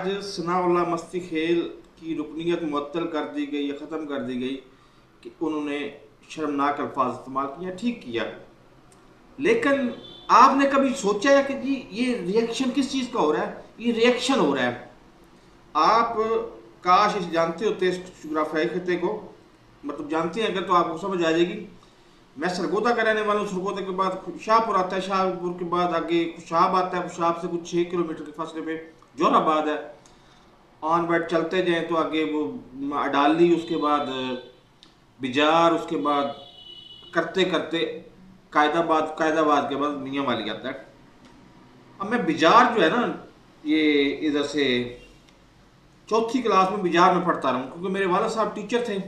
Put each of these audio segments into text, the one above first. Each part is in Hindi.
आज सनाउल्लाह मस्ती खेल की रुकनीत मुअत्तल कर दी गई या ख़त्म कर दी गई कि उन्होंने शर्मनाक अल्फाज इस्तेमाल किया। ठीक किया, लेकिन आपने कभी सोचा है कि जी ये रिएक्शन किस चीज़ का हो रहा है? ये रिएक्शन हो रहा है। आप काश इस जानते होते इस जोग्राफियाई खत्ते को, मतलब जानते हैं अगर तो आपको समझ आ जाएगी। मैं सरगोदा का रहने वाला हूँ। सरगोदा के बाद शाहपुर आता है, शाहपुर के बाद आगे खुशाब आता है, खुशाब से कुछ 6 किलोमीटर के फासले पे जोराबाद है। ऑन वर्ड चलते जाएँ तो आगे वो अडाली, उसके बाद बिजार, उसके बाद करते करते कायदाबाद, कायदाबाद के बाद मियाँ वाली आता है। अब मैं बिजार जो है ना, ये इधर से चौथी क्लास में बिजार में पढ़ता रहा हूँ, क्योंकि मेरे वाला साहब टीचर थे।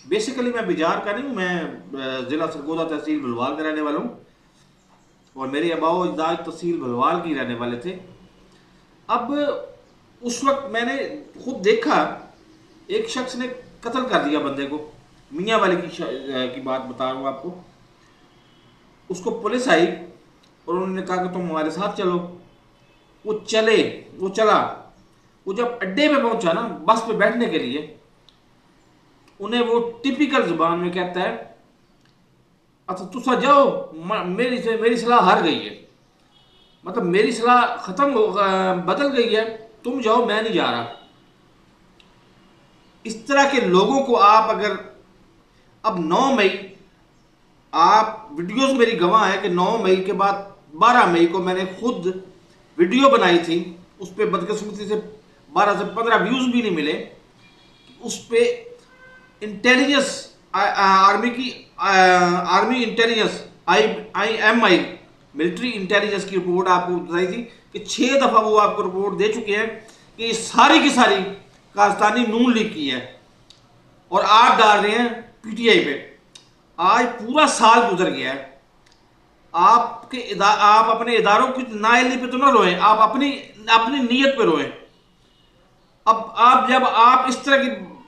बेसिकली मैं बिजार का नहीं हूँ, मैं ज़िला सरगोदा तहसील भलवाल का रहने वाला हूँ और मेरे अबाओ अजदाद तहसील भलवाल की रहने वाले थे। अब उस वक्त मैंने खुद देखा एक शख्स ने कत्ल कर दिया बंदे को। मियाँ वाले की बात बता रहा हूँ आपको। उसको पुलिस आई और उन्होंने कहा कि तुम हमारे साथ चलो। वो चला। वो जब अड्डे पे पहुंचा ना, बस पे बैठने के लिए, उन्हें वो टिपिकल जुबान में कहता है, अच्छा तुसा जाओ, मेरी सलाह हार गई है, मतलब मेरी सलाह बदल गई है, तुम जाओ, मैं नहीं जा रहा। इस तरह के लोगों को आप अगर अब 9 मई, आप वीडियोस मेरी गवाह है कि 9 मई के बाद 12 मई को मैंने खुद वीडियो बनाई थी। उस पर बदकिस्मती से 12 से 15 व्यूज भी नहीं मिले। उस पर intelligence army intelligence IMI military intelligence की रिपोर्ट आपको बताई थी कि 6 दफ़ा वो आपको रिपोर्ट दे चुके हैं कि ये सारी की सारी काजस्तानी नून लीग की है और आप डाल रहे हैं PTI पे। आज पूरा साल गुजर गया है। आप अपने इदारों की नाअहली पे तो ना रोएं, आप अपनी नीयत पे रोएं। अब जब आप इस तरह की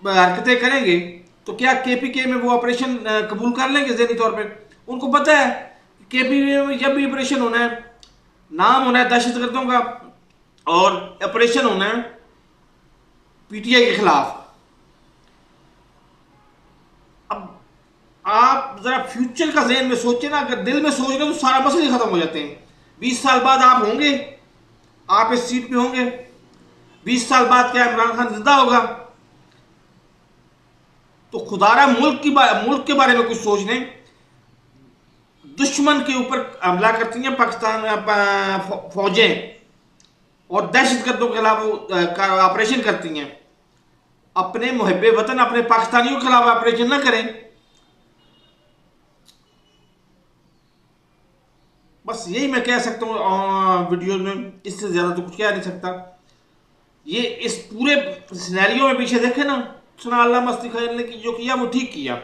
हरकतें करेंगे तो क्या KPK में वो ऑपरेशन कबूल कर लेंगे? ज़हनी तौर पे उनको पता है कि KPK में जब भी ऑपरेशन होना है, नाम होना है दहशतगर्दों का और ऑपरेशन होना है PTI के खिलाफ। अब आप जरा फ्यूचर का ज़हन में सोचें ना। अगर दिल में सोच गए तो सारा मसले खत्म हो जाते हैं। 20 साल बाद आप होंगे, आप इस सीट पे होंगे। 20 साल बाद क्या इमरान खान जिंदा होगा? तो खुदारा मुल्क के बारे में कुछ सोच लें। दुश्मन के ऊपर हमला करती हैं पाकिस्तान फौजें और दहशतगर्दों के खिलाफ ऑपरेशन करती हैं। अपने मुहब्बे वतन, अपने पाकिस्तानियों के खिलाफ ऑपरेशन ना करें। बस यही मैं कह सकता हूँ वीडियो में, इससे ज़्यादा तो कुछ कह नहीं सकता। ये इस पूरे सिनेरियो में पीछे देखे ना, सनाउल्लाह मस्ती खेल ने जो किया वो ठीक किया।